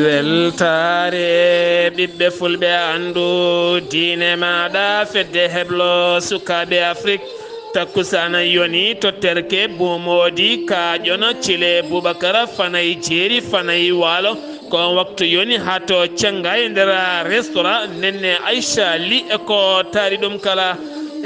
weltare ɓiɓɓe fulɓe andu diine maɗa fedde heblo sukaɓe afrique takkusana yoni to terke bumodi kaƴona cile boubacara fanayi jeeri fanayi waalo ko waktu yoni ha to canga e nder restaurant nenne aicha li eko taari ɗum kala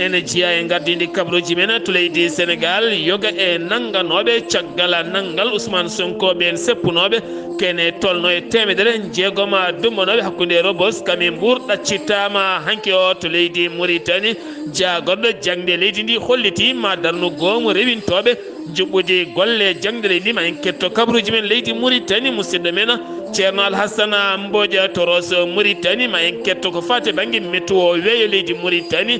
ene jiya e gardidi kabruji men to leydi sénégal yoga e nangganoɓe caggal nanggal ousmane sonko ɓen seppunoɓe kene tolno e temedere jeegoma dummanoɓe hakkude robos kamin mbour ɗaccitama hanki o to leydi mauritanie jagorɗo jangde leydi ndi holliti ma darnu goomu rewintoɓe juɓɓudi golle jangde leydi ma en ketto kabruji men leydi mauritanie musidɗo men ceerno alhassana mboƴa toros mauritanie ma en ketto ko fate banggue météo weeyo leydi mauritanie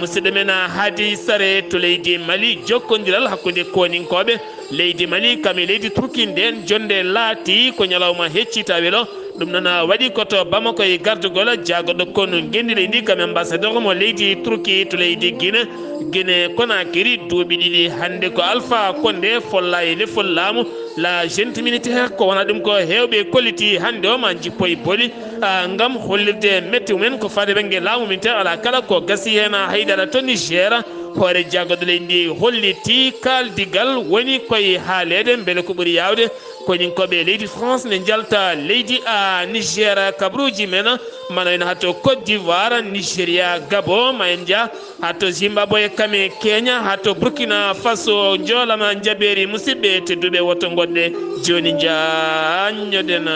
musidɗo men haadi sare to leydi mali jokkodiral hakkude koninkoɓe leydi mali kami leydi turki nden jonde laati ko ñalawma heccita weelo ɗum noon waɗi koto bamako e gardugol jagoɗo konno gendi leydi kami ambassadeur mo leydi turki to leydi guine konakiri duuɓi ɗiɗi hande ko alpha condé folla e lefol laamu la gentimité ko wona ɗum ko hewɓe kolliti hande o ma jippoye booli gam hollirde météo men ko fade banggue laamu min tan ala kala ko gasi hen haydara to niger hoore jagoɗo leydi holliti kaldigal woni koye haalede beele ko ɓuuri yawde koninkoɓe leydi france ne jalta leydi niger kabruji men mana en hatto côte d'ivoire nigéria gabon ma en jaa hatto zimbabwe kame kenya hatto burkina faso joolama jaɓeri musidɓe tedduɓe wotto goɗɗe joni jañoɗen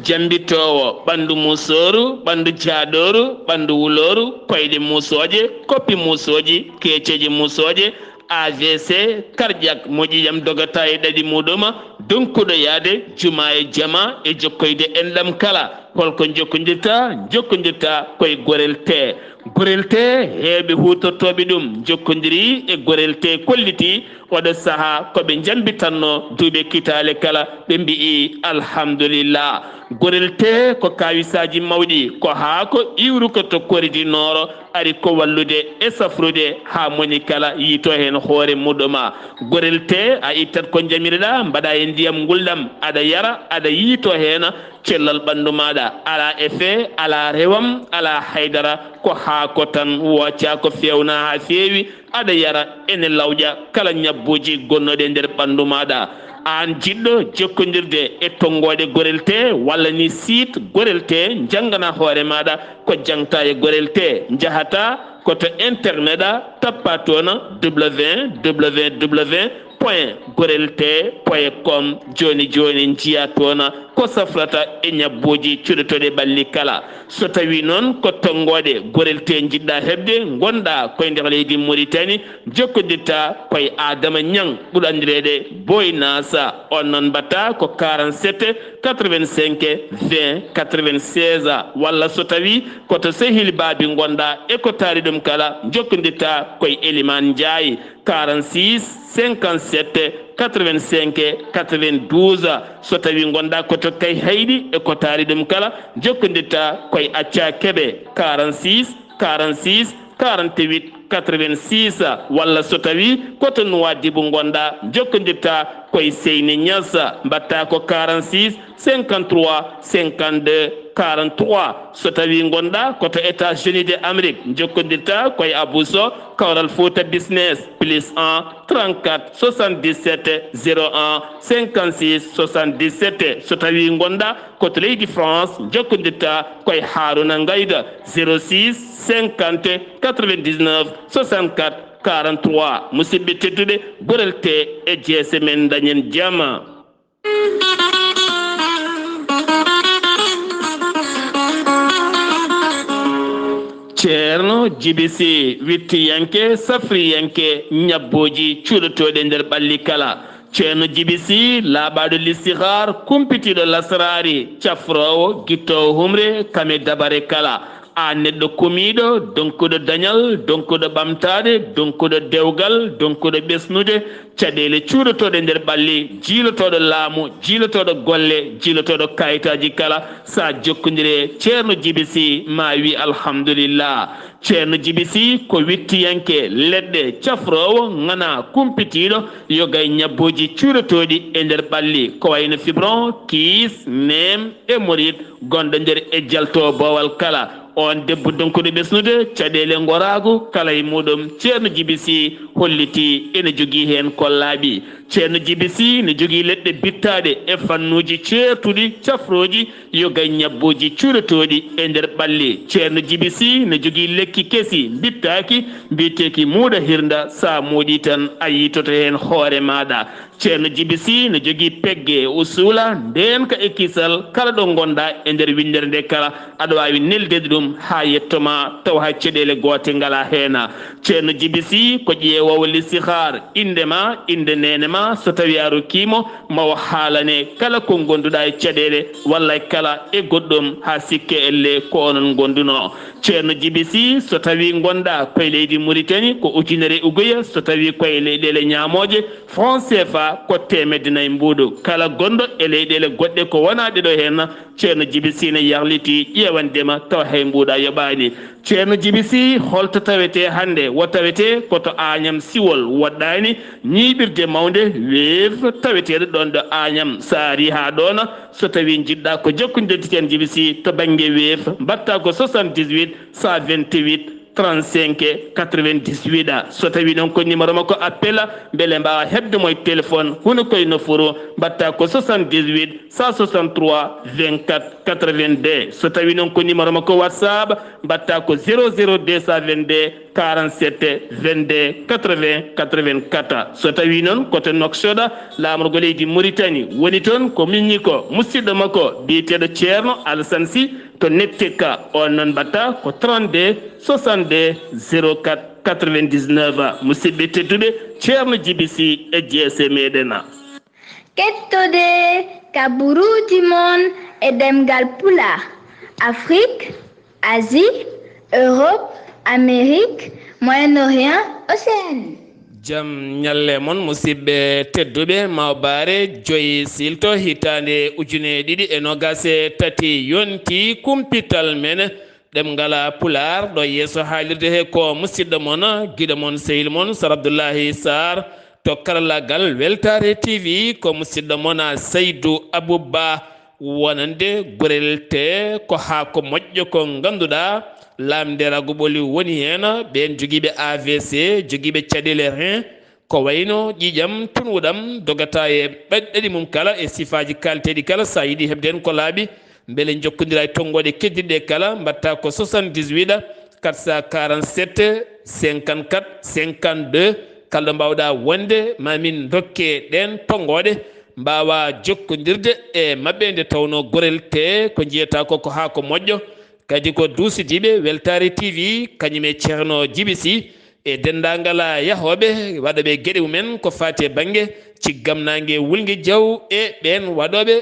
jambitowo ɓandu musoru ɓandu jaaɗoru ɓandu wuloru koyɗe musoje koppi musoji keeceji musoje AVC cardiaque moƴƴiyam dogata e ɗaɗi muɗuma donkuɗo yaade juma e jama e jokkoyde enɗam kala holko jokkodirta koye gorel te heeɓe hutortoɓe ɗum jokkodiri e gorel te kolliti oɗo saaha koɓe jambitanno duuɓe kitale kala ɓe mbi'i alhamdulillah gorel te ko kawisaji mawɗi ko haa ko iwru ko to koridinoro ari ko wallude e safrude ha moni kala yiito hen hoore muɗuma gorel te a ittat ko jamireɗa mbaɗa e ndiyam nguldam aɗa yara aɗa yiito hen cellal ɓandu maɗa ala effet ala rewam ala haydara ko haako tan wocca ko fewna ha feewi aɗa yara ene lawƴa kala ñabbuji gonnoɗe nder ɓandu maɗa an jiɗɗo jokkodirde e tonggode gorel te walla ni site gorel te janggana hoore maɗa ko jangta e gorel te jahata koto internet a tappa toon www.gorelte.com joni jiya toon ko safrata e ñabbuji cuɗotoɗe ɓalli kala so tawi noon ko tonggode gorel te jiɗɗa hebde gonɗa koye nder leydi mauritanie jokkodirta koye adama ñang ɓuuri andirede boy nasa on noon mbatta ko 47 85 20 96 walla so tawi koto sehil baabi gonɗa e ko taari ɗum kala jokkodirta koye Eliman Ndiaye 46 57 85 92 so tawi gonɗa koto kay hayɗi e ko taari ɗum kala jokkodirta koye Acca Keɓe 46 46 48 86 walla so tawi koto Nouadhibou gonɗa jokkodirta koye Seyni Niassa mbatta ko 46 53 52 43 so tawi gonɗa koto États-Unis d'Amérique jokkodirta koye Abousso Kawral Fouta Business +1 34 77 01 56 77 so tawi gonɗa koto leydi France jokkodirta koye Harouna Ngayda 06 50 99 64 43 musidɓe tedduɓe gorel te e jeese men dañen jama ceerno jibisi wittiyanke safriyanke ñabboji cuuɗotoɗe nder ɓalli kala ceerno jibisi laaɓaɗo listihar kumpitiɗo lasrari cafrowo guittowo humre kame dabare kala a neɗɗo kumiɗo donkuɗo dañal donkuɗo ɓamtade donkuɗo dewgal donkuɗo ɓesnude caɗele cuuɗotoɗe nder ɓalli jiilotoɗo laamu jiilotoɗo golle jiilotoɗo kayitaji kala sa jokkodire ceerno jibisi ma wi alhamdulillah ceerno jibisi ko wittiyanke leɗɗe cafrowo gana kumpitiɗo yogay ñabboji cuuɗotoɗi e nder ɓalli ko wayno fibron kiis nem e morit gonɗo nder e jalto bowal kala on debbo donkuɗo ɓesnude caɗele gorago kala e muɗum ceerno jibisi holliti ene jogui hen kollaɓi ceerno jibisi ne jogui leɗɗe bittaɗe e fannuji ceertuɗi cafroji yogay ñabboji cuuɗotoɗi e nder ɓalli ceerno jibisi ne jogui lekki keesi bittaki mbiteki muuɗa hirda sa muuɗi tan a yitoto hen hoore maɗa ceerno jibisi ne jogui pegge usula ndenka e kisal kala ɗo gonɗa e nder windere nde kala aɗa wawi neldede ɗum ha yettoma taw hay caɗele goote ngala hena ceerno jibisi ko ƴeewowo listihar indema inde nenema so tawi a rokkimo mawo haalane kala ko gonduɗa e caɗele walla kala e goɗɗum ha sikke elle ko onon gonduno ceerno jibisi so tawi gonɗa koye leydi Mauritanie ko ujunere ugoya so tawi koye leyɗele ñamoje franc CFA ko temedde nayyi mbuuɗu kala gonɗo e leyɗele goɗɗe ko wona ɗeɗo hen ceerno jibisi ne yarliti ƴewandema taw hay mbuuɗa yoɓani ceerno jibisi holto tawete hande wo tawete koto Agnam Siwol woɗɗani ñiɓirde mawde weef taweteɗo ɗon ɗo Agnam sa ari ha ɗon so tawi jiɗɗa ko jokkodirde ceerno jibisi to banggue weef mbatta ko 78 128 35 98 so tawi noon ko numéro makko appel beele mbawa hebdemo e téléphone huno koye nofuru mbatta ko 78 163 24 82 so tawi noon ko numéro makko WhatsApp mbatta ko 00222 47 22 80 84 so tawi noon koto Nouakchott lamorgo leydi Mauritanie woni toon ko minni ko musidɗo makko biyeteɗo ceerno Alassane Sy to nettekka on noon mbatta ko 32 62 04 99 musidɓe tedduɓe ceerno jibisi e jeese meɗen kettode kaburuji mon e ɗemngal pulaar Afrique Asie Europe Amérique Moyen-Orient Océanie jam ñalle mon musidɓe tedduɓe mawbaare joyi siilto hitande ujune ɗiɗi e nogase tati yonti kumpital men ɗemngala pulaar ɗo yeeso haalirde he ko musidɗo mon guiɗo mon sehil mon Sar Abdullaahi Saar to karallagal weltare TV ko musidɗo mon Seydou Abouba wonande gurel te ko ha ko moƴƴo ko ganduɗa lamderago ɓoli woni hen ɓen joguiɓe AVC joguiɓe caɗele rein ko wayno ƴiƴam tunwuɗam dogata e ɓeɗɗeɗi mum kala e sifaji kalteɗi kala sa yiiɗi hebde hen ko laaɓi beele jokkodira e tongoɗe keddiɗe kala mbatta ko 78 447 54 52 kala mbawɗa wonde mamin dokke ɗen tongoɗe mbawa jokkodirde e mabɓe nde tawno gorel te ko jiyata ko ha ko moƴƴo kadi ko duusidiɓe weltare TV kañum e ceerno jibisi e dendagal yahoɓe waɗaɓe gueɗe mumen ko fati e banggue ciggamnangue wulgui diaw e ɓen waɗoɓe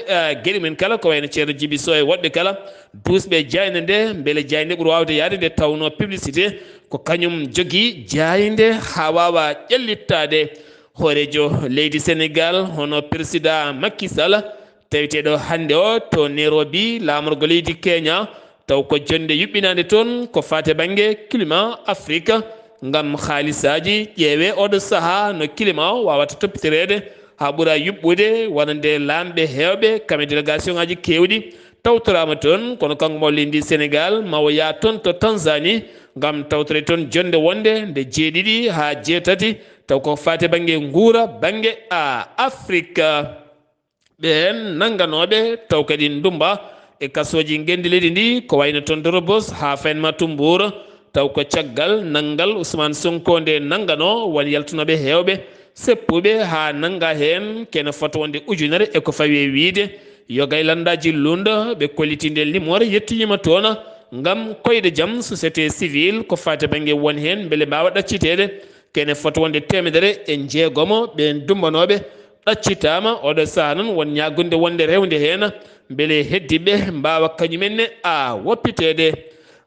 gueɗe mumen kala ko wayno ceerno jibiso e woɗɓe kala dusɓe jayde nde beele jayde ɓuuri wawde yaade nde tawno publicité ko kañum jogui jayde ha wawa ƴellittade hoorejo leydi Sénégal hono président Macky Sall tawiteɗo hande o to Nairobi lamorgo leydi Kenya taw ko jonde yuɓɓinade toon ko fate banggue climat Afrique ngam haalisaji ƴeewe oɗo saaha no climat o wawata toppitirede ha ɓuura yuɓɓude wonande lamɓe hewɓe kame délégation ngaji kewɗi tawtorama toon kono kanko mo leydi Sénégal mawo ya toon to Tanzanie ngam tawtore toon jonde wonde nde jeeɗiɗi ha jeetati taw ko fate banggue guura banggue Afrique ɓen nangganoɓe taw kadi ndumba e kasoji gendi leydi ndi ko wayno toon Dorobos ha faynma Tumbour taw ko caggal nanggal Ousmane Sonko nde nanggano won yaltunoɓe hewɓe seppuɓe ha nangga hen kene foto wonde ujunere e ko fawi wiide yo gaylandaji lunda ɓe kollitinde limore yettinima toon ngam koyde jaam société civile ko fate banggue won hen beele mbawa ɗaccitede kene foto wonde temedere e jeegomo ɓe dumbanoɓe ɗaccitama oɗo saha noon won ñagunde wonde rewde hen beele heddiɓe mbawa kañumenne a woppitede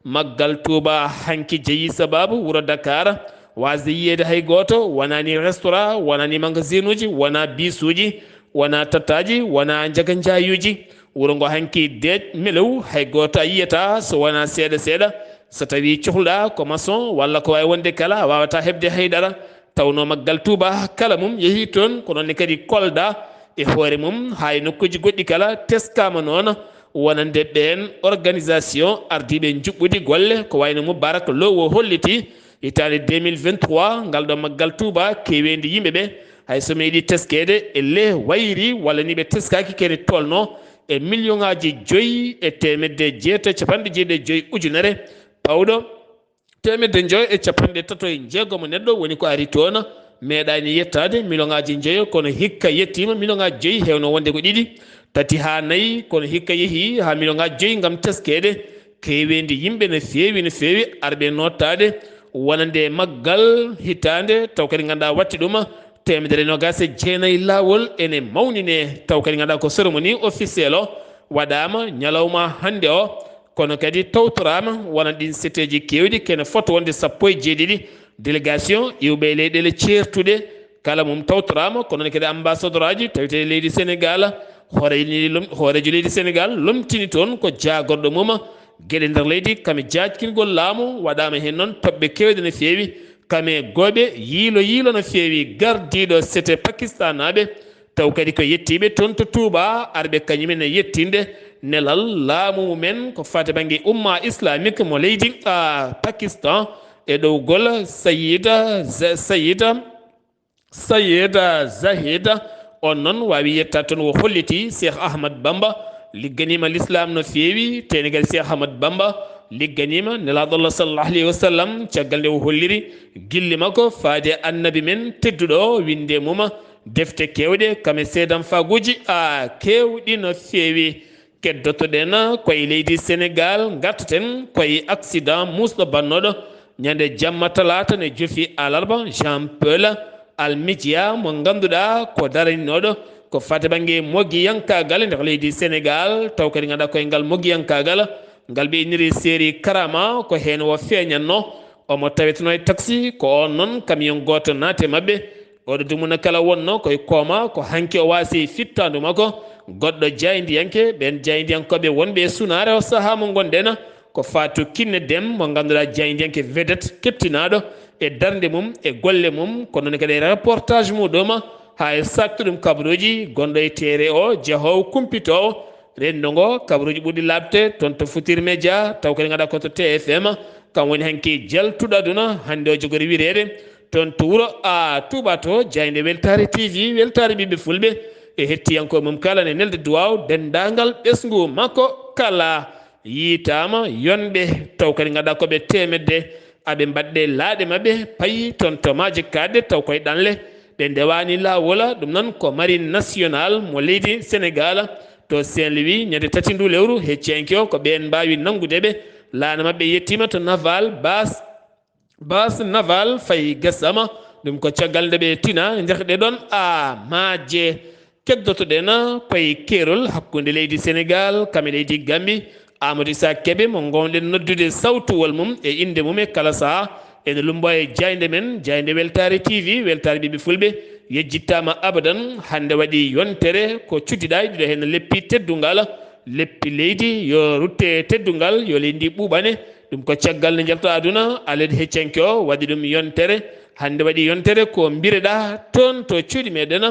maggal Touba hanki jeeyi sababu wuro Dakar wasde yiyede hay goto wonani restaurant wonani magasin uji wona bis uji wona tattaji wona jaga jayuji wuro ngo hanki deej melew hay goto a yiyata so wona seeɗa seeɗa so tawi cohluɗa ko maçon walla ko wawi wonde kala a wawata hebde haydara tawno maggal Touba kala mum yeehi toon ko noonne kadi kolda e hoore mum ha e nokkuji goɗɗi kala teskama noon wonande ɓen organisation ardiɓe juɓɓudi golle ko wayno Moubarak Lo holliti hitande 2023 ngal ɗo maggal Touba kewendi yimɓeɓe hay so meeɗi teskede elle wayri walla ni ɓe teskaki kene tolno e million ngaji 5,995 ujunere pawɗo 5,936 neɗɗo woni ko ari toon meeɗani yettade million ngaji 5 kono hikka yettima million ngaji 5 hewno wonde ko ɗiɗi tati ha nayyi kono hikka yeehi ha million ngaji 5 gam teskede kewendi yimɓe no fewi arɓe nottade wonande maggal hitande taw kadi ganduɗa watti ɗum 2029 lawol ene mawnine taw kadi ganduɗa ko cérémonie officiel o waɗama ñalawma hande o kono kadi tawtorama wona ɗin seteji kewɗi kene foto wonde 17 délégation iwɓe leyɗele certuɗe kala mum tawtorama kono kadi ambassadeur aji tawite leydi Sénégal hoorejo leydi Sénégal lomtini toon ko jagorɗo mum gueɗe nder leydi kame jajkingol laamu waɗama hen noon toɓɓe kewɗe no fewi kame gooɓe yiilo no fewi gardiɗo c'était Pakistan naɓe taw kadi ko yettiɓe toon to Touba arɓe kañumen e yettinde nelal laamu mumen ko fate banggue umma islamique mo leydi Pakistan e ɗowgol Sayida Zahida on noon wawi yetta toon wo holliti Cheikh Ahmad Bamba ligganima l'islam no fewi tenegal Cheikh Ahmad Bamba ligganima nelaɗo Allah sallallahu alayhi wa sallam caggal nde o holliri gilli makko faade annabi men tedduɗo winde mum defte kewɗe kame seedan faguji kewɗi no fewi keddotoɗen koye leydi Sénégal gartaten koye accident musɗo bannoɗo ñande jamma talata ne jofi alarba Jean Paul almidia mo ganduɗa ko daraniɗo ko fate banggue moggiyankagal nder leydi Sénégal taw kadi ganduɗa koye ngal moggiyankagal ngal ɓe inniri série karama ko hen o feeñanno omo taweteno e taxi ko on noon camion goto naate mabɓe oɗo dumuna kala wonno koye kooma ko hanki o wasi fittandu makko goɗɗo jaydiyanke ɓen jaydiyankoɓe wonɓe e sunare o saaha mo gonɗen ko Fatou Kiné Deme mo ganduɗa jaydiyanke vedette kettinaɗo e darde mum e golle mum kono noon kadi e reportage muɗum ha e sattuɗum kabaruji gonɗo e teere o jeehowo Kumpital rendo ngo kabaruji ɓuuri labde toon to Futurs Médias taw kadi gaɗa koto TFM kam woni hanki jaltuɗo aduna hande o jogori wirede toon to wuuro Touba to jayde weltare TV weltare ɓiɓɓe fulɓe e hettiyankoɓe mum kala ne nelde duwaw dendagal ɓesgu makko kala yitama yonɓe taw kadi gaɗa koɓe temedde aɓe mbaɗɗe laaɗe mabɓe payi toon to maje kadde taw koye ɗanle ɓe ndewani lawola ɗum noon ko marine national mo leydi Sénégal to Saint-Louis ñande tati ndu lewru hecciyanke o ko ɓen mbawi nangudeɓe laana mabɓe yettima to naval base naval fayi gasama ɗum ko caggal nde ɓe tina jahɗe ɗon maaje keddotoɗen koye keerol hakkude leydi Sénégal kame leydi Gambie Amadou Issa Kebe mo gonɗen noddude sawtowol mum e inde mum e kala saaha ene lumbo e jayde men jayde weltare TV weltare ɓiɓɓe fulɓe yejjittama abadan hande waɗi yontere ko cuddiɗa ɗiɗo hen leppi teddungal leppi leydi yo rutte teddungal yo leydi ɓuuɓane ɗum ko caggal nde jalto aduna alede heccanke o waɗi ɗum yontere hande waɗi yontere ko mbireɗa toon to cuuɗi meɗen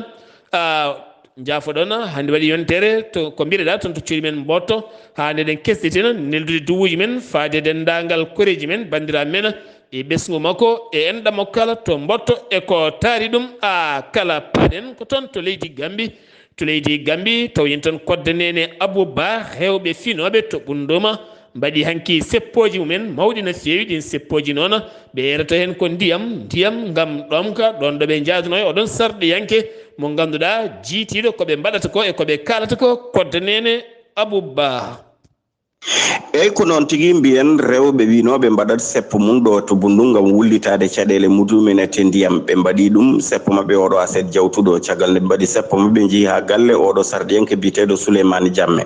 jafoɗon hande waɗi yontere to ko mbireɗa toon to cuuɗi men mbotto hande ɗen kesɗitina neldude duwuji men faade dendagal koreji men bandiraɓe men e ɓesgu makko e enɗam makko kala to mbotto e ko taari ɗum kala paɗen ko toon to leydi Gambie taw yen toon kodde nene Abouba hewɓe finoɓe to ɓunduma mbaɗi hanki seppoji mumen mawɗi no fewi ɗin seppoji noon ɓe yerata hen ko ndiyam gam ɗomka ɗon ɗo ɓe jaaduno e oɗon sarɗiyanke mo ganduɗa jiitiɗo koɓe mbaɗata ko e koɓe kalata ko kodde nene Abouba. eyyi ko noon tigi mbiyen rewɓe winoɓe mbaɗat seppo mum ɗo to bundu gam wullitade caɗele mudumen e te ndiyam ɓe mbaɗi ɗum seppo mabɓe oɗo aset jawtuɗo caggal nde ɓe mbaɗi seppo mabɓe jeehi ha galle oɗo sardienke biteɗo souleymane diamme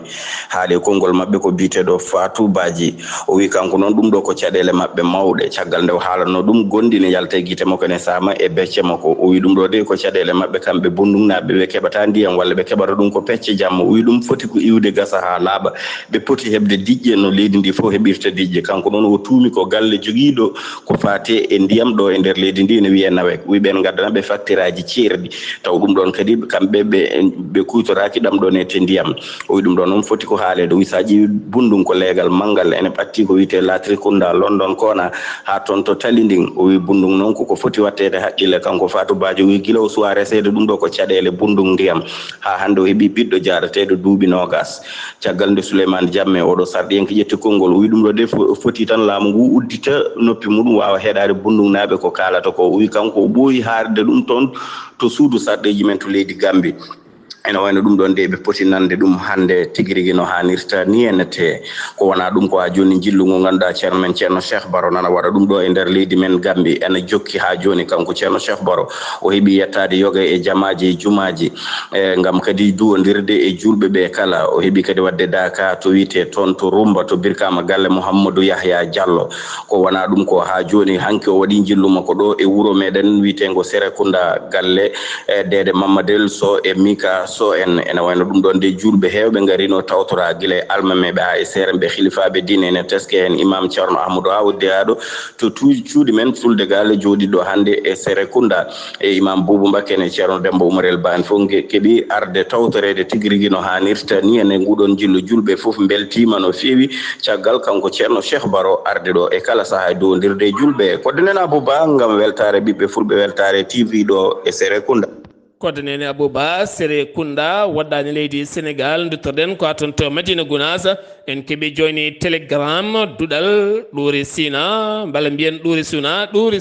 haali konngol mabɓe ko biteɗo fatou badji o wi kanko noon ɗum ɗo ko caɗele mabɓe mawɗe caggal nde o haalanno ɗum gondi ne yalta e guite makko ne sama e becce makko o wi ɗum ɗo de ko caɗele mabɓe kamɓe bundugnaɓe ɓe keɓata ndiyam walla ɓe keɓata ɗum ko pecce jamma o wi ɗum foti ko iwde gasa ha laaɓa ɓe poti heɓde diƴƴe no leydi ndi fof heɓirta diƴƴe kanko noon o tuumi ko galle joguiɗo ko fate e ndiyam ɗo e nder leydi ndi ne wiye nawek wi ɓen gaddanaɓe facture aji ceerɗi taw ɗum ɗon kadi kamɓe ɓe kuytoraki ɗam ɗon e te ndiyam o wi ɗum ɗon noon foti ko haalede o wi sa ƴeewi bundum ko leegal manggal ene ɓatti ko wiyete latrikunda london kona ha toon to tali ndin o wi bundum noon koko foti wattede haqqille kanko fatou badji o wi guila o suwa resede ɗum ɗo ko caɗele bundum ndiyam ha hande o heeɓi ɓiɗɗo jarateɗo duuɓi nogas caggal nde souleymane diamme oɗo sarɗienke ƴetti konngol o wi ɗum ɗo de foti tan laamu ngu uddita noppi muɗum wawa heɗade bundugnaɓe ko kalata ko o wi kanko o ɓooyi haarde ɗum toon to suudu sarɗeji men to leydi gambi ene wayno ɗum ɗon de ɓe poti nande ɗum hande tigui rigui no hannirta ni enete ko wona ɗum ko ha joni jillu ngu ganduɗa ceerno men ceerno cheikh baro nana waɗa ɗum ɗo e nder leydi men gambi ene jokki ha joni kanko ceerno cheikh baro o heeɓi yettade yoga e jamaji e jumaji gam kadi duwodirde e julɓe ɓe kala o heeɓi kadi wadde daka to wiyete toon to rumba to birkama galle mouhammadou yahya diallo ko wona ɗum ko ha joni hanki o waɗi jillu makko ɗo e wuuro meɗen wiyetego sérékunda galle dede mamadel so e mika so ene wayno ɗum ɗon de julɓe hewɓe garino tawtora guila e almameɓe ha e seereɓe khilifaɓe dine ene teske hen imam ceerno ahmadou awde aɗo to cuuɗi men fulde gale jooɗiɗo hande e sérékunda e imam boubou mbakke ene ceerno dembo oumarel bani fof keeɓi arde tawtorede tigui rigui no hannirta ni ene nguɗon jillu julɓe foof beltima no fewi caggal kanko ceerno cheikh baro arde ɗo e kala saaha dowodirde e julɓe kodde nen abouba gam weltare ɓiɓɓe fulɓe weltare tv ɗo e sérékunda kodde nene abouba sérékunda waɗɗani leydi sénégal duttoɗen ko aton to madina gounasa en keeɓi joni télégramme duɗal ɗuuri sina mbala mbiyen ɗuuri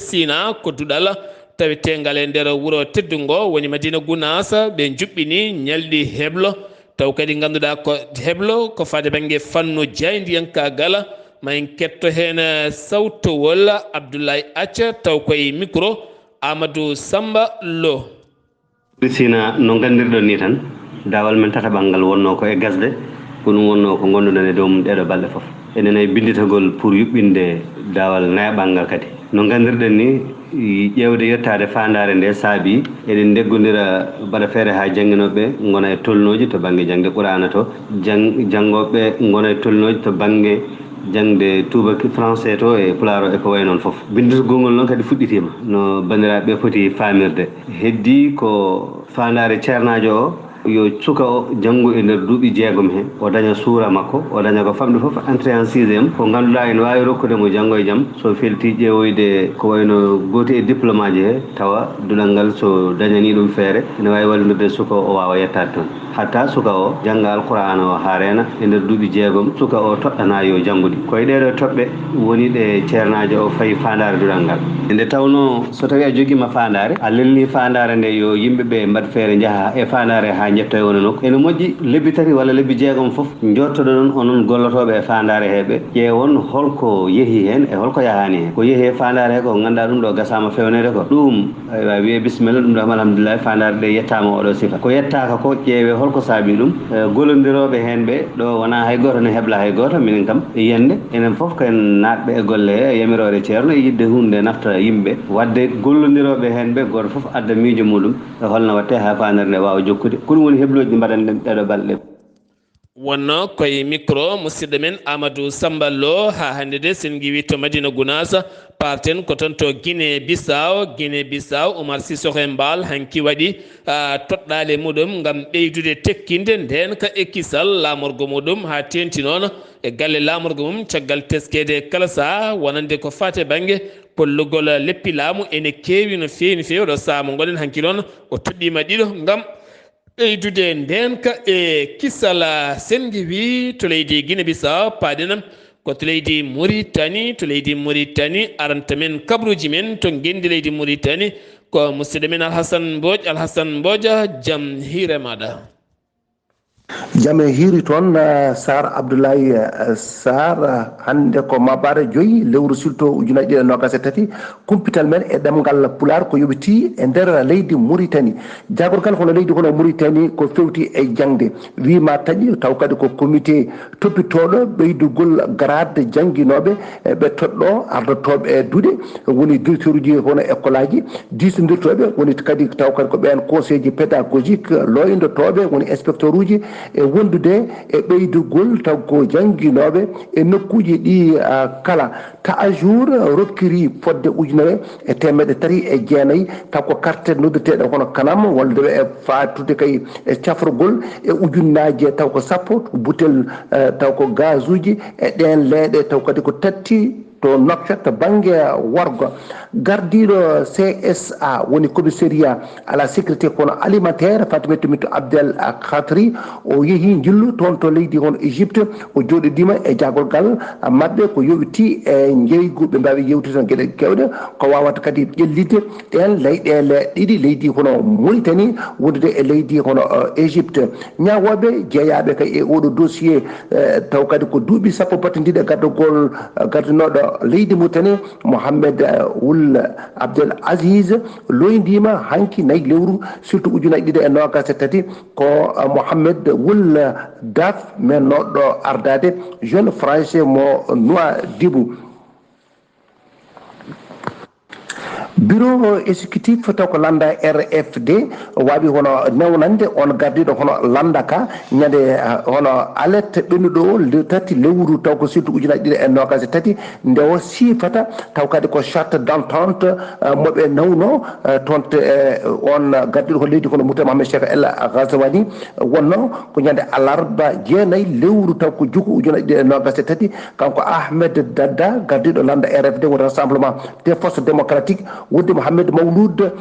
sina ko duɗal tawetegal e nder wuuro teddungo woni madina gounasa ɓe juɓɓini ñalɗi heblo taw kadi ganduɗa ko heblo ko fade banggue fannu jaydiyankagal ma en ketto hen sawtawol abdoulaye acca taw koye micro amadou samba lo sina no gandirɗon ni tan dawal men tataɓal ngal wonno ko e gasde ko ɗum wonno ko gonduɗen e dow mum ɗeɗo balɗe foof enen ay binditagol pour yuɓɓinde dawal nayaɓal ngal kadi no gandirɗen ni ƴewde yettade fandare nde saabi eɗen deggodira mbaɗa feere ha jangguinoɓe gona e tolnoji to banggue jangde qur'ana to janggoɓe gona e tolnoji to banggue jangde tubaki français to e pulaar o e ko way noon foof bindirgol ngol noon kadi fuɗɗitima no bandiraɓe foti famirde heddi ko fandare ceernajo o yo suka o janggo e nder duuɓi jeegom he o daña suura makko o daña ko famɗi foof entré en sixiéme ko ganduɗa ene wawi rokkudemo janggo e jaam so felti ƴeewoyde ko wayno gooti e diplôme aji he tawa duɗal ngal so dañani ɗum feere ene wawi wallodirde suka o wawa yettade toon hatta suka o jangga alqur'ana o ha reena e nder duuɓi jeegom suka o toɗɗana yo janggude koye ɗeɗo toɓɓe woni ɗe ceernajo o fayi fandare duɗal ngal nde tawno so tawi a joguima fandare a lelni fandare nde yo yimɓeɓe mbaɗ feere jaaha e fandare ha jettoy wona nokku ene moƴƴi lebbi tati walla lebbi jeegom foof jottoɗo ɗon onon gollotoɓe e fandare heɓe ƴeewon holko yeehi hen e holko yahani hen ko yeehi e fandare he ko ganduɗa ɗum ɗo gasama fewnede ko ɗum aywa wiye bisimilla ɗum ɗo alhamdulillah fandare ɗe yettama oɗo sifa ko yettaka ko ƴeewe holko saabi ɗum gollodiroɓe hen ɓe ɗo wona hay goto ne hebla hay goto minen kam e yiyande enen foof ken natɓe e golle he e yamirore ceerno e yidde hunde nafta yimɓe wadde gollodiroɓe hen ɓe goto foof adda miijo muɗum e holno watte ha fandare nde wawa jokkude ko ɗum woni hebloji ɗi mbaɗanɗen ɗeɗo balɗe wonno koye micro musidɗo men amadou samba lo ha hande de sen giwi to madina gounasa parten ko toon to guine bissaw oumar sissoko en mbal hanki waɗi toɗɗale muɗum gam ɓeydude tekkinde nden ka ekkisal lamorgo muɗum ha tenti noon e galle lamorgo mum caggal teskede kala saha wonande ko fate banggue pollugol leppi laamu ene kewi no fewi ɗo saha mo gonɗen hanki noon o toɗɗima ɗiɗo gam ɓeydude ndenka e kisala sengi wi to leydi guine bissaw paɗenam ko to leydi mauritanie aranta men kabruji men to gendi leydi mauritanie ko musidɗo men alhassane mbodja jaam hiire maɗa jame hiiri toon Sar Abdullaahi Saar hannde ko mawbaare 5 lewru siilto ujunaje ɗiɗi e nogas e tati kumpital men e ɗemngal pulaar ko yoɓiti e nder leydi Mauritanie jagorgal hono leydi hono Mauritanie ko fewti e jangde wima taƴi taw kadi ko comité toppitoɗo ɓeydugol grade jangguinoɓe ɓe toɗɗo ardotoɓe e duuɗe woni directeur uji hono école aji disodirtoɓe woni kadi taw kadi ko ɓen conseil ji pédagogique loyndotoɓe woni inspecteur uji e wondude e ɓeydugol taw ko jangguinoɓe e nokkuji ɗi kala ta à jour rokkiri fodde ujunere e temedde tati e jeenayyi taw ko carte nodduteɗe hono kanam waldeɓe e fatude kay e cafrugol e ujunnaje taw ko sappo butel taw ko gaz uji e ɗen leeɗe taw kadi ko tatti to Nouakchott to banggue wargo gardiɗo CSA woni commissariat à la sécurité kono alimentaire fatimata mito Abdel Khatri o yeehi jillu toon to leydi hono Égypte o joɗidima e jagolgal mabɓe ko yowiti e jeygu ɓe mbawi yewtude tan gueɗe kewɗe ko wawata kadi ƴellide ɗen leyɗele ɗiɗi leydi hono Mauritanie wondude e leydi hono Égypte ñawoɓe jeeyaɓe kay e oɗo dossier taw kadi ko duuɓi sappo battidiɗe gardugol gardinoɗo leydi Mauritanie Mohamed Wul Abdel Aziz loyndima hanki nayi lewru surtout ujunaje ɗiɗi e nogas e tati ko Mohamed Wul Daf men noɗɗo ardade jeune français mo Nouadhibou bureau exécutif taw ko landa RFD wawi hono newnande on gardiɗo hono landaka ñande hono alerte ɓennuɗo le tati lewru taw ko surtout ujunaje ɗiɗi e nogas e tati nde o sifata taw kadi ko charte d'entente moɓe nawno tonte on gardiɗo hono leydi hono Mouta Mohamed Cheikh El Ghazouani wonno ko ñande alarba jeenayyi lewru taw ko juku ujunaje ɗiɗi e nogas e tati kanko Ahmed Dada gardiɗo landa RFD woni rassemblement des forces démocratiques wonde Mohamed Mawloud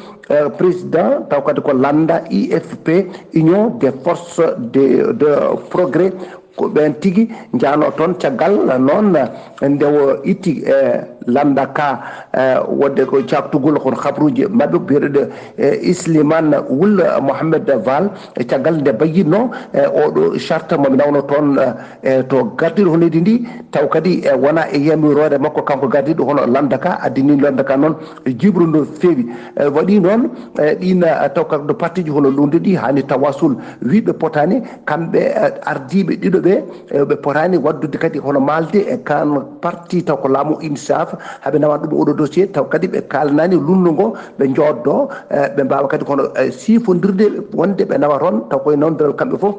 président taw kadi ko landa IFP union des forces de progrès ko ɓen tigui jano toon caggal noon nde o itti landa ka wonde ko caktugol kono habruji mabɓe biyeɗoɗo Islimane Wul Mohamed Val caggal nde bayinno oɗo charte momi nawno toon to gardiɗo hono leydi ndi taw kadi wona e yamirore makko kanko gardiɗo hono landa ka addini landa ka noon jibru no feewi waɗi noon ɗina taw kakɗo parti ji hono lunduɗi hani tawasul wiɓe potani kamɓe ardiɓe ɗiɗo ɓe potani waddude kadi hono malde e kan parti taw ko laamu INSAF haɓe nawa ɗum oɗo dossier taw kadi ɓe kalnani lundu ngo ɓe joddo ɓe mbawa kadi kono sifodirde wonde ɓe nawa toon taw koye nawdiral kamɓe foof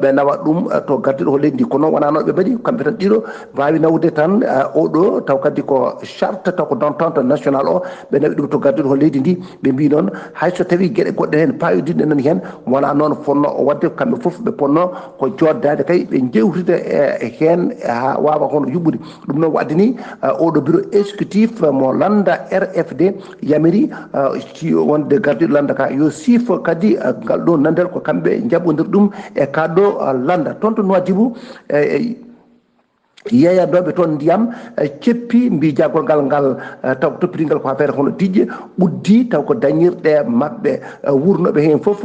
ɓe nawa ɗum to gardiɗo ho leydi ndi kono wona noon ɓe mbaɗi kamɓe tan ɗiɗo mbawi nawde tan oɗo taw kadi ko charte taw ko d'entente national o ɓe nawi ɗum to gardiɗo ho leydi ndi ɓe mbi noon hayso tawi gueɗe goɗɗe hen payodinɗe nani hen wona noon fonno wadde kamɓe foof ɓe ponno ko joddade kay ɓe jewtide e hen ha wawa hono yuɓɓude ɗum noon wadde ni oɗo bureau exécutif mo landa RFD yamiri wonde gardiɗo landa ka yo siifo kadi ngal ɗo nandel ko kamɓe jaɓodir ɗum e kaɗɗo landa toon to Nouadhibou yeeyanɗoɓe toon ndiyam ceppi mbi jagolgal ngal taw ko toppitigal ko affaire hono tijje ɓuddi taw ko dañirɗe mabɓe wurnoɓe hen foof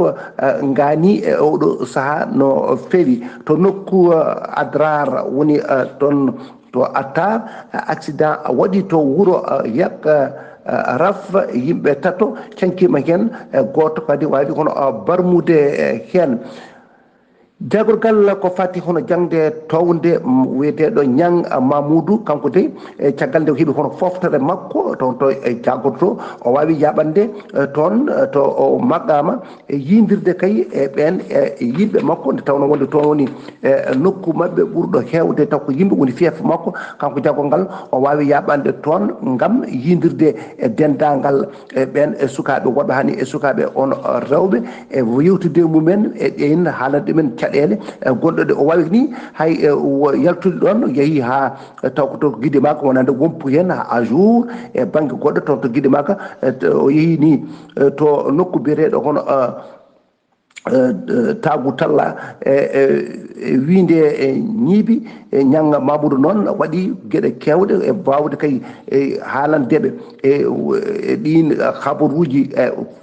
gani e oɗo saaha no feewi to nokku Adrar woni toon to Attar accident waɗi to wuuro yak raf yimɓe tato cankima hen goto kadi wawi hono barmude hen jagorgal ko fati hono jangde towde wiyeteɗo Niang Mamoudou kanko de caggal nde heeɓi hono foftore makko toon to e jagorto o wawi yaɓande toon to o maggama e yidirde kay e ɓen e yimɓe makko nde tawno wonde toon woni nokku mabɓe ɓurɗo hewde taw ko yimɓe woni fief makko kanko jagolgal o wawi yaɓande toon gam yidirde e dendagal e ɓen e sukaɓe woɓɓe hani e sukaɓe on rewɓe e yewtude mumen e ɗen haalande ɗumen caɗele gonɗo o wawi ni hay yaltude ɗon yeehi ha taw ko to guiɗe makko wonande wompu hen à jour e banggue goɗɗo toon to guiɗe makko o yeehi ni to nokku biyeteɗo hono tagu talla wiinde ñiibi ñanga mamoudou noon waɗi gueɗe kewɗe e bawde kay haalandeɓe e ɗin habaruji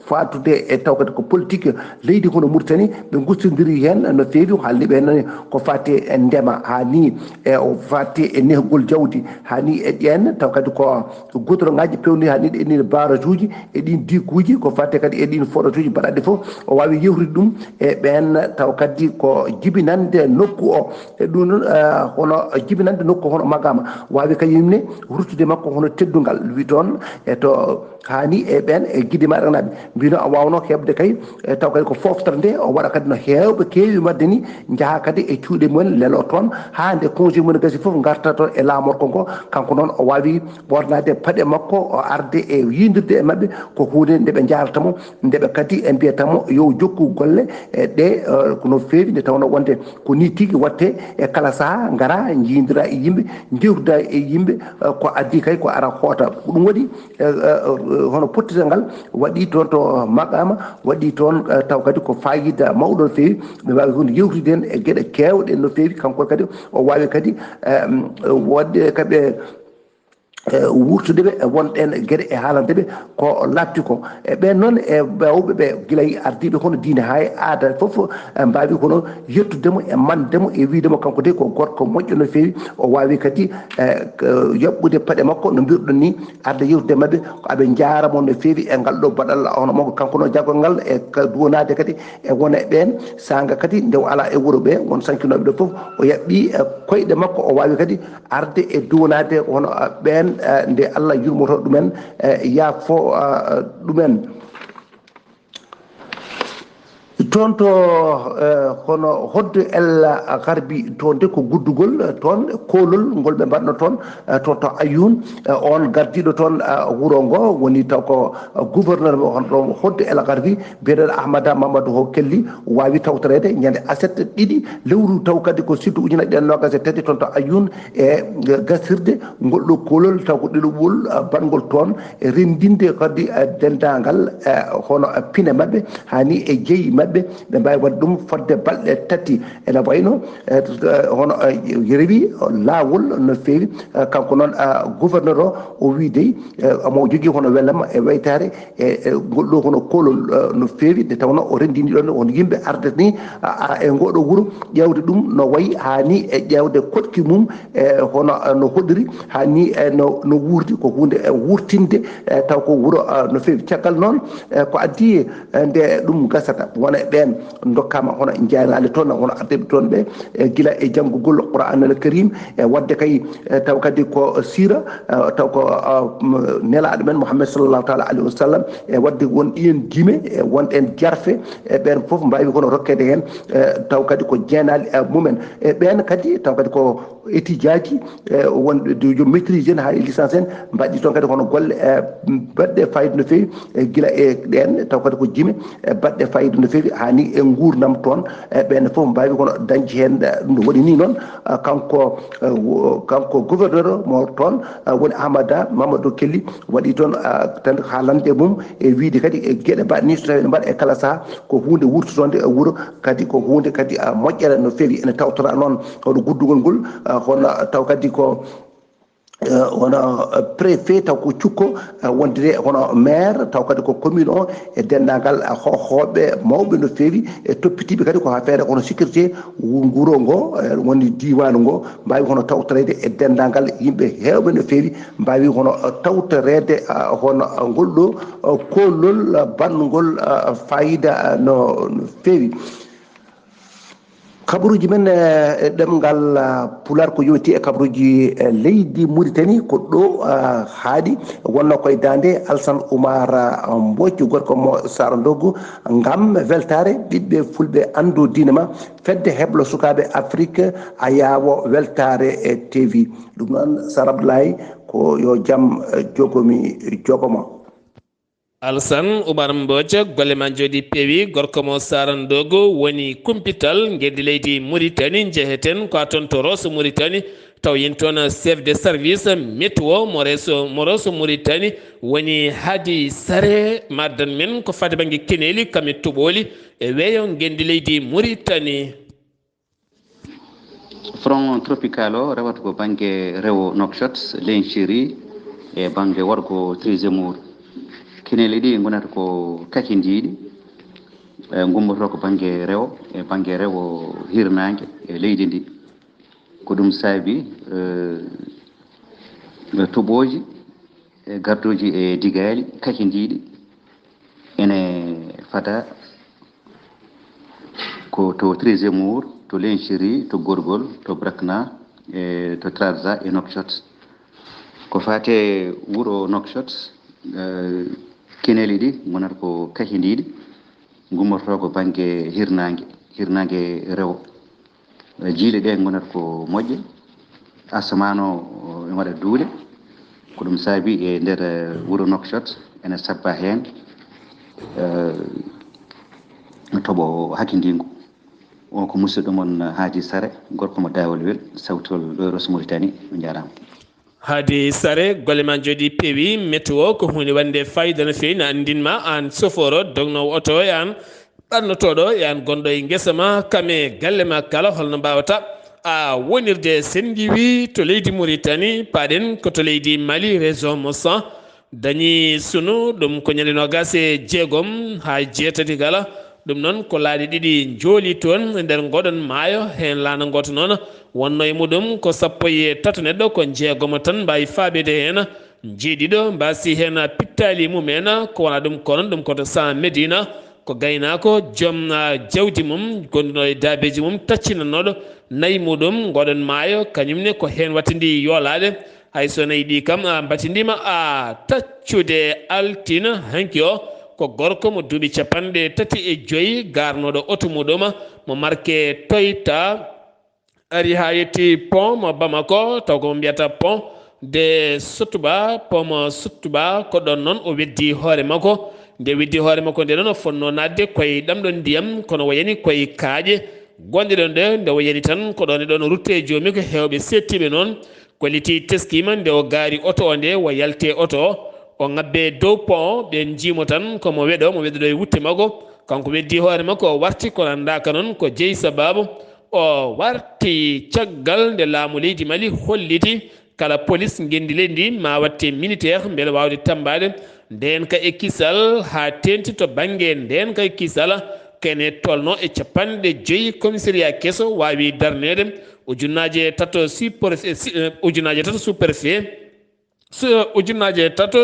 fatude e taw kadi ko politique leydi kono Mauritanie ɓe gustodiri hen no feewi haalniɓe hen ko fati e ndema hani e fati e nehgol jawdi hani e ƴen taw kadi ko goudron ngaji pewni hani e ɗin barrage uji e ɗin diguji ko fati kadi e ɗin forage uji mbaɗaɗe foof o wawi yewtude ɗum e ɓen taw kadi ko jibinande nokku o e ɗum noon hono jibinande nokku hono magama wawi kayimne ruttude makko hono teddungal wi toon e to hani e ɓen e guide maɗa naɓe mbino a wawno heɓde kay taw kadi ko foftere nde o waɗa kadi no hewɓe kewi wadde ni jaaha kadi e cuuɗe mumen lelo toon ha nde congé mumen gasi foof garta toon e laamorko ngo kanko noon o wawi ɓornade paɗe makko o arde e yindirde e mabɓe ko hunde nde ɓe jaratamo ndeɓe kadi e mbiyatamo yo jokku golle e ɗe no fewi nde tawno wonde ko ni tigui watte e kala saaha gara jindira e yimɓe jewtuda e yimɓe ko addi kay ko ara hoota ɗum waɗi hono pottital ngal waɗi toon to maqama waɗi toon taw kadi ko fayida mawɗo no fewi ɓe wawi hunde yewtude hen e gueɗe kewɗe no fewi kanko kadi o wawi kadi wadde kaɓe wurtudeɓe wonɗen gueɗe e haalandeɓe ko latti ko e ɓen noon e bawɓe ɓe guilay ardiɓe hono diine ha e aada foof mbawi kono yettudemo e mandemo e widemo kanko de ko gorko moƴƴo no fewi o wawi kadi yoɓɓude paɗe makko no mbirɗon ni arde yewtude mabɓe ko aɓe jaramo no fewi e ngal ɗo baɗal hono makko kanko noon jaggol ngal e duwonade kadi e wona e ɓen sanga kadi nde o ala e wuuro ɓe won sankinoɓe ɗo foof o yaɓɓi koyɗe makko o wawi kadi arde e duwonade hono ɓen nde Allah yurmoto ɗumen yaafo ɗumen toon to hono hodde ella garbi toon de ko guddugol toon kolol ngol ɓe mbaɗno toon toon to Ayoun on gardiɗo toon wuuro ngo woni taw ko gouverneur honɗo hodde ella garbi mbiyeɗeɗo Ahmada Mamadou ho kelli wawi tawtorede ñande aset ɗiɗi lewru taw kadi ko surtout ujunnaje ɗen nogas e tati toon to Ayoun e gasirde ngol ɗo kolol taw ko ɗiɗoɓol batgol toon e rendinde kadi dendagal hono pine mabɓe hani e jeeyi mabɓe ɓe mbawi wadde ɗum fodde balɗe tati ene wayno hono rewi lawol no fewi kanko noon gouverneur o wi dey omo jogui hono wellama e waytare e ngol ɗo hono kolol no fewi nde tawno o rendini ɗon hono yimɓe arde ni e ngoɗo wuuro ƴewde ɗum no wayi hani e ƴewde koɗki mum e hono no hoɗori hani no wurdi ko hunde wurtinde taw ko wuuro no fewi caggal noon ko addi nde ɗum gasata wona ɓen dokkama hono jeynali toon hono ardeɓe toon ɓe guila e janggugol Qur'an al Karim e wadde kay taw kadi ko sira taw ko nelaɗo men Mouhammad sallllahu taala alayhi wa sallam e wadde won ɗiyen guime e wonɗen jarfe e ɓen foof mbawi kono rokkede hen taw kadi ko jeenali mumen e ɓen kadi taw kadi ko étudiaji wonɓe jo maîtrise en ha e licence en mbaɗi toon kadi hono golle baɗɗe fayida no fewi guila e ɗen taw kadi ko jime baɗɗe fayida no fewi hani e gurdam toon ɓenne foof mbawi kono dañci hen ɗum no waɗi ni noon kanko gouverneur mo toon woni Ahmada Mamadou Kelly waɗi toon tan haalande mum e wiide kadi e gueɗe mbaɗe ni so tawi ne mbaɗa e kala saaha ko hunde wurtotonde e wuuro kadi ko hunde kadi moƴƴere no fewi ene tawtora noon hoɗo guddugol ngol hono taw kadi ko hono préfet taw ko cukko wondede hono maire taw kadi ko commune o e dendagal hohoɓe mawɓe no fewi e toppitiɓe kadi ko ha feere hono sécurité wuuro ngo woni diwan ngo mbawi hono tawtorede e dendagal yimɓe hewɓe no fewi mbawi hono tawtorede hono ngol ɗo kollol bandgol fayida no fewi kabaruji men e ɗemngal pulaar ko yowti e kabaruji leydi Mauritanie ko ɗo haaɗi wonno koye dande Alassane Oumar Mbodj gorko mo Sara Ndoggu ngam weltare ɓiɓɓe fulɓe andu diine ma fedde heblo sukaɓe Afrique a yawo weltare e TV ɗum noon Sar Abdoulaye ko yo jaam jogomi jogoma Alsan Umar Mbodj golle man jodi pewi gorko mo sarandogo woni Kumpital ngedi leydi Mauritanie jeheten ko ton to Rosso Mauritanie taw yen toon chef de service météo moroso Mauritanie woni Hadi Sare maddan men ko fade bangi keneli kame tuboli e weyo ngendi leydi Mauritanie. Front tropical o rewata ko bange rewo Nouakchott Lenchiri e bange wargo Trésimour kinele ɗi gonata ko kakindiɗi gummoto ko bange rewo e bange rewo hirnangue e leydi ndi ko ɗum saabi toɓoji e gardoji e digali kakindiɗi ene fada ko to Trésimour to Lenchiri to Gorgol to Brakna e to Trarza e Nouakchott ko fate wuro Nouakchott kineli ɗi gonata ko kahindiɗi gummorto ko bange hirnangue rewo jiile ɗe gonata ko moƴƴe asamano e waɗa duule ko ɗum saabi e nder wuro Nouakchott ene sabba hen toɓo hakindingu on ko musidɗo mon Hadi Sare gorko mo dawol wel sawtol ɗo Rosso Mauritanie on jarama. Hadi Sare golle man jodi pewi météo ko hunde wande fayida no fewi no andinma an soforo dognowo oto e an ɓannotoɗo e an gonɗo e guesa ma kame galle ma kala holno mbawata a wonirde sen giwi to leydi Mauritanie paɗen ko to leydi Mali région mo 100 dañi sunu ɗum ko ñande nogas e jeegom ha jeetati kala ɗum noon ko laaɗi ɗiɗi jooli toon e nder ngoɗon maayo hen laana goto noon wonno e muɗum ko 13 neɗɗo ko jeegomo tan mbawi faabede hen jeeɗiɗo mbasi hen pittali mumen ko wona ɗum kono ɗum koto 100 Médina ko gaynako joom jawdi mum gonɗuno e daabeji mum taccinannoɗo nayyi muɗum ngoɗon maayo kañumne ko hen wattidi yoolade hayso nayyi ɗi kam batidima a taccude altina hanki o ko gorko mo duuɓi 35 garnoɗo oto muɗum mo marque Toyota ari ha yetti pont mo Bamako taw ko mbiyata pont de Sotuba pont mo Sotuba ko ɗon noon o weddi hoore makko nde weddi hoore makko nde noon o fonno nadde koye ɗamɗon ndiyam kono wayani koye kaaƴe gonɗe ɗon ɗe nde wayani tan ko ɗon e ɗon rutte joomi ko hewɓe settiɓe noon kolliti teskima nde o gaari oto o nde o yalte oto o ngabbe dow pont ɓe jimo tan komo weɗo mo weɗoɗo e wutte makko kanko weddi hoore makko o warti kono andaka noon ko jeeyi sababu o warti caggal nde laamu leydi Mali holliti kala police gendi leydi ndi ma watte militaire beele wawde tambade nden ka e kisal ha tenti to banggue nden ka e kisal kene tolno e 50 commissariat kesso wawi darnede ujunnaje tato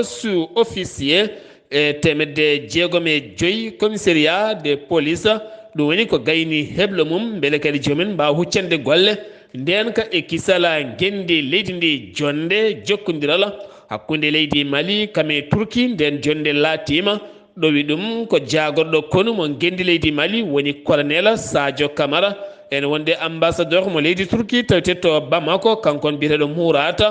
sous officier e temedde jeegom e joyi commissariat de police ɗum woni ko gayni heble mum beele kadi joomen mbawa huccande golle nden ka e kisala gendi leydi ndi jonde jokkodiral hakkude leydi Mali kame Turki nden jonde laatima ɗowi ɗum ko jagorɗo konu mo gendi leydi Mali woni colonel Sadio Camara ene wonde ambassadeur mo leydi Turki tawtetto Bamako kankon biyeteɗo Mourad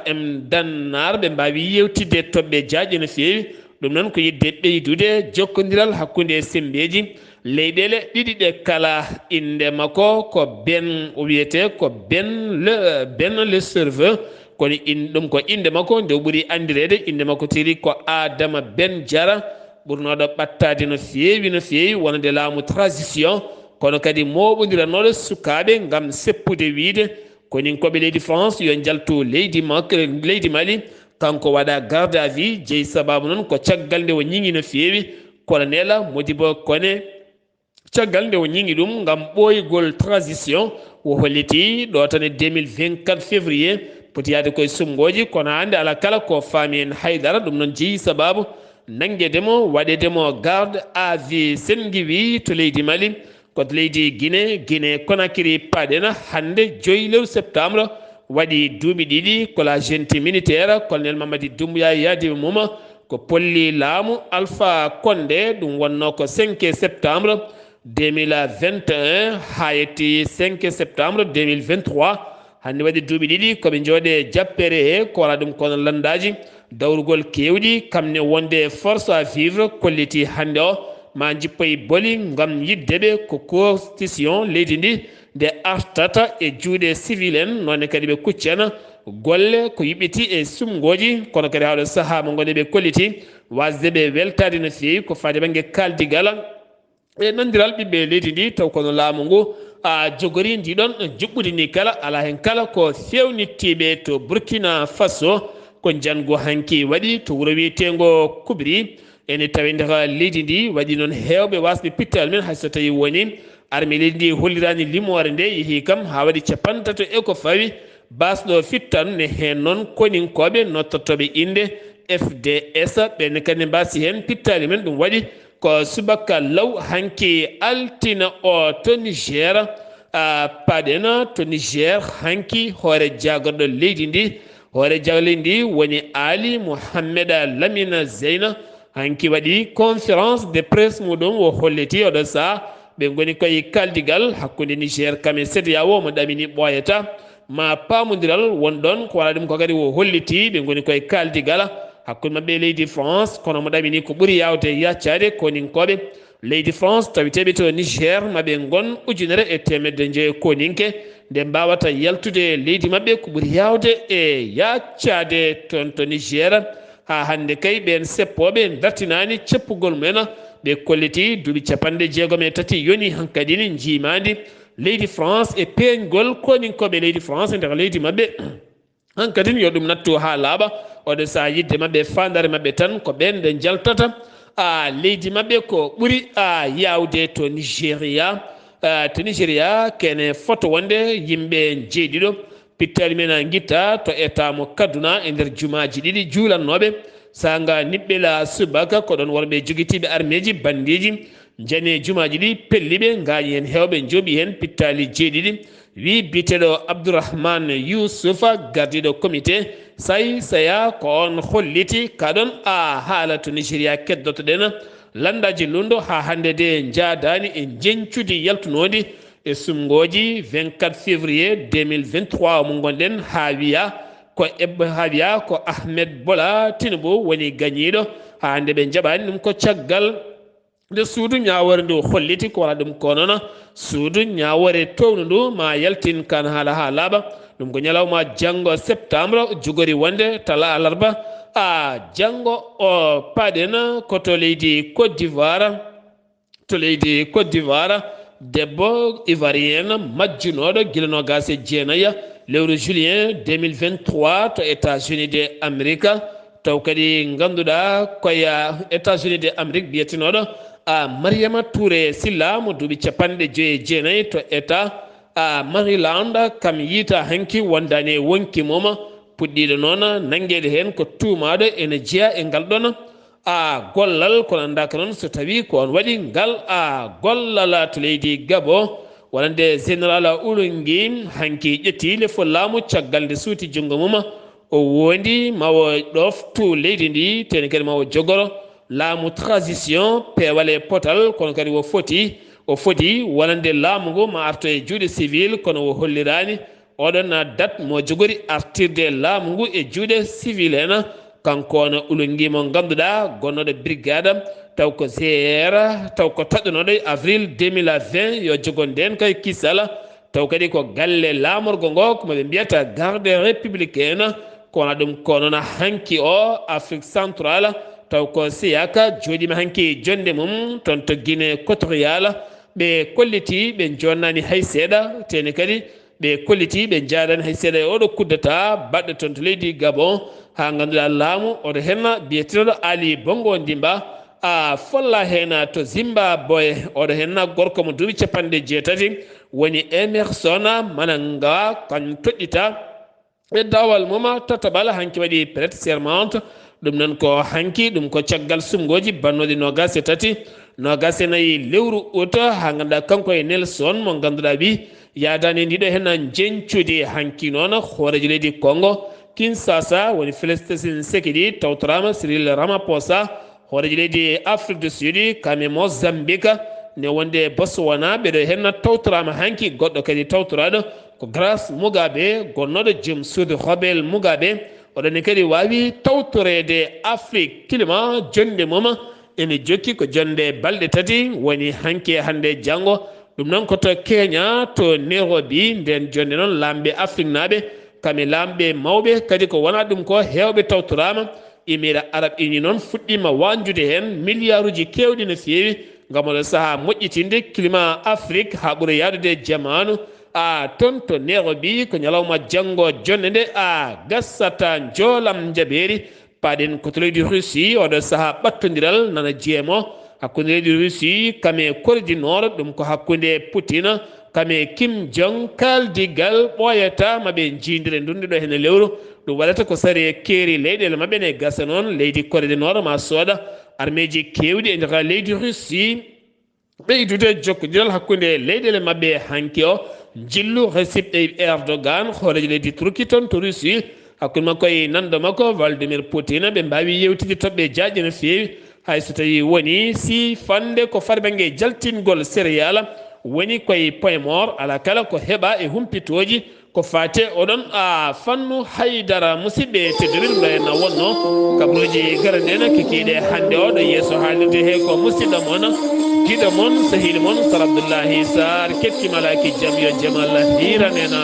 M Dannar ɓe mbawi yewtidde toɓɓe jaaƴe no fewi ɗum noon ko yidde ɓeydude jokkodiral hakkude sembeji leyɗele ɗiɗi ɗe kala inde makko ko Ben o wiyete ko Ben le serveur kono ɗum ko inde makko nde ɓuuri andirede inde makko tiri ko Adama Ben Diara ɓurnoɗo ɓattade no fewi wonde laamu transition kono kadi moɓodiranoɗo sukaɓe gam seppude wiide konin koɓe leydi France yo jaltu leydi Mali kanko waɗa garde à vue jeeyi sababu noon ko caggal nde o ñiŋi no fewi colonel Modibo Kone caggal nde o ñiŋi ɗum gam ɓoygol transition o holliti ɗo tan e 2024 février poti yaade koye sumgoji kono hande ala kala ko faami en haydara ɗum noon jeeyi sababu nanguedemo waɗedemo garde à vue sen giwi to leydi Mali koto leydi Guinée Conakry paɗena hande 5 septembre waɗi duuɓi ɗiɗi ko la junte militaire colonel Mamadi Doumbouya yaadiɓe mum ko polli laamu Alpha Condé ɗum wonno ko 5 septembre 2021 ha yetti 5 septembre 2023 hande waɗi duuɓi ɗiɗi koɓe jooɗe jappere he ko wala ɗum kono landaji dawrugol kewɗi kamne wonde force à vivre kolliti hande o ma jippoye boli gam yiddeɓe ko constitution leydi ndi nde artata e juuɗe civil en nonne kadi ɓe kucci en golle ko yiɓɓiti e sumgoji kono kadi hawɗo saaha mo gonɗe ɓe kolliti wasdeɓe weltade no fewi ko fade banggue kaldigal e nandiral ɓiɓɓe leydi ndi taw kono laamu ngu jogori ndiɗon juɓɓudi ni kala ala hen kala ko fewnittiɓe to Burkina Faso ko jango hanki waɗi to wuuro wiyetengo Kubri ene tawi nder leydi ndi waɗi noon hewɓe wasɓe pittal men hayso tawi woni armi leydi ndi hollirani limore nde yeehi kam ha waɗi 50 e ko fawi basɗo fittan ne hen noon koninkoɓe nottotoɓe inde FDS ɓenne kadi mbasi hen pittali men ɗum waɗi ko subaka law hanki altina o to Niger paɗena to Niger hanki hoore jagorɗo leydi ndi hoore jagorɗo ndi woni Ali Mohammed Lamine Zeyna hanki waɗi conférence de presse muɗum o holliti oɗo saha ɓe goni koye kaldigal hakkude Niger kame CEDEAO mo ɗamini ɓoyata ma pamodiral wonɗon ko wala ɗum ko kadi o holliti ɓe goni koye kaldigal hakkude mabɓe leydi France kono mo ɗamini ko ɓuuri yawde yaccade koninkoɓe leydi France tawiteɓe to Niger maɓe gon 1,900 koninke nde mbawata yaltude leydi mabɓe ko ɓuuri yawde e yaccade toon to Niger ha hande kay ɓen seppoɓe dartinani ceppugol mumen ɓe kolliti duuɓi 63 yoni hankadini jimadi leydi France e peñgol koninkoɓe leydi France nder leydi mabɓe hankadin yo ɗum nattu ha laaɓa oɗo sa yidde mabɓe fandare mabɓe tan ko ɓen ɓe jaltata leydi mabɓe ko ɓuuri yawde to Nigéria kene foto wonde yimɓe jeeɗiɗo pittali men guitta to état mo Kaduna e nder jumaji ɗiɗi juulannoɓe sanga niɓɓela subaka ko ɗon worɓe joguitiɓe armeji bandiji jani jumaji ɗi pelliɓe gañi hen hewɓe jooɓi hen pittali jeeɗiɗi wi biteɗo Abdourahmane Youssoufa gardiɗo comité saya ko on holliti kaɗon haala to Nigéria keddotoɗen landaji lundo ha hande de jaadani e jencudi yaltunodi e sumgoji 24 février 2023 mo gonɗen ha wiya ko Ahmed Bola Tinubu woni gañiɗo ha hande ɓe jaɓani ɗum ko caggal nde suudu ñawore ndu holliti ko wala ɗum ko noon suudu ñawore townu ndu ma yaltin kan haala ha laaɓa ɗum ko ñalawma janggo septembre jogori wonde tala alarba janggo o paɗen koto leydi Côte d'Ivoire debbo ivoirienne majjunoɗo guilano gase jeenaya lewru juillet 2023 to États-Unis de Amérique taw kadi ganduɗa koye États-Unis de Amérique biyetinoɗo Mariama Touré Silla mo duuɓi 59 to état Maryland kam yiita hanki wondani wonki moma puɗɗiɗo noon nanguede hen ko tumaɗo ene jeeya e ngal ɗon gollal kono andaka noon so tawi ko on waɗi ngal gollal to leydi Gabon wonande général Oulungui hanki ƴetti lefol laamu caggal nde suuti jungo mum o wondi mawo ɗoftu leydi ndi tene kadi mawo jogoro laamu transition peewale potal kono kadi o foti wonande laamu ngu ma arto e juuɗe civil kono o hollirani oɗon date mo jogori artirde laamu ngu e juuɗe civil en kanko no Oulungui mo ganduɗa gonnoɗo brigade taw ko GR taw ko taɗɗunoɗo avril 2020 yo jogonden kay kisala taw kadi ko galle laamorgo ngo komo ɓe mbiyata garde républicaine kono ɗum ko noon hanki o Afrique centrale taw ko siyaka jooɗima hanki jonde mum toon to Guinée équatoriale ɓe kolliti ɓe jonnani hay seeɗa tene kadi ɓe kolliti ɓe jaadani hay seeɗa e oɗo kuddata baɗɗo toon to leydi Gabon ha ganduɗa laamu oɗo henna biyetenoɗo Ali Bongo Ndimba folla hen to Zimbabwe oɗo henna gorko mo duuɓi 80 woni Emerson Mnangagwa kañum toɗɗita e dawal mum tataɓal hanki waɗi prête serment ɗum noon ko hanki ɗum ko caggal sumgoji bannoɗe 24 lewru août ha ganduɗa kanko e Nelson mo ganduɗa wi yadani ndiɗo hen jencude hanki noon hoorejo leydi Congo Kinshasa woni Félix Sekedi tawtorama Cyril Ramaphosa hoorejo leydi Afrique du Sud kame Mozambique ne wonde Botswana ɓeɗo henna tawtorama hanki goɗɗo kadi tawtoraɗo ko Grace Mugabe gonnoɗo jom suudu Robert Mugabe oɗoni kadi wawi tawtorede Afrique kilima jonde mum ene jokki ko jonde balɗe tati woni hanki hande janggo ɗum noon koto Kenya to Nairobi nden jonde noon lamɓe Afrique naɓe kami lamɓe mawɓe kadi ko wona ɗum ko hewɓe tawtorama Émirats Arabes Unis noon fuɗɗima wanjude hen milliard uji kewɗi no fewi gam oɗo saaha moƴƴitinde climat Afrique ha ɓuura yadude jamanu toon to Nairobi ko ñalawma janggo jonde nde gassata joolam jaɓeri paɗen koto leydi Russie oɗo saaha ɓattodiral nana jeemo hakkude leydi Russie kame Corée du Nord ɗum ko hakkude Poutine kame Kim Jong kaldigal ɓoyata maɓe jindire ndunɗuɗo hen lewru ɗum waɗata ko sari keeri leyɗele mabɓe ne gasa noon leydi Corée du Nord ma sooda armeji kewɗi e nder leydi Russie ɓeydude jokkodiral hakkude leyɗele mabɓe hanki o jillu Recep Tayyip Erdogan hoorejo leydi Turquie toon to Russie hakkude makko e nando makko Vladimir Poutine ɓe mbawi yewtide toɓɓe jaaƴe no fewi hayso tawi woni si fande ko fari banggue jaltingol céréal woni koye point mort ala kala ko heeɓa e humpitoji ko fate oɗon fannu haydara musidɓe tedduɓe ɗum ɗo henna wonno kabaruji garandena kikiɗe hande o ɗo yeeso haalirde he ko musidɗo moon giɗo moon sahili moon Sar Abdullaahi Saar kettimalaki jaam yo jaam Allah hiranena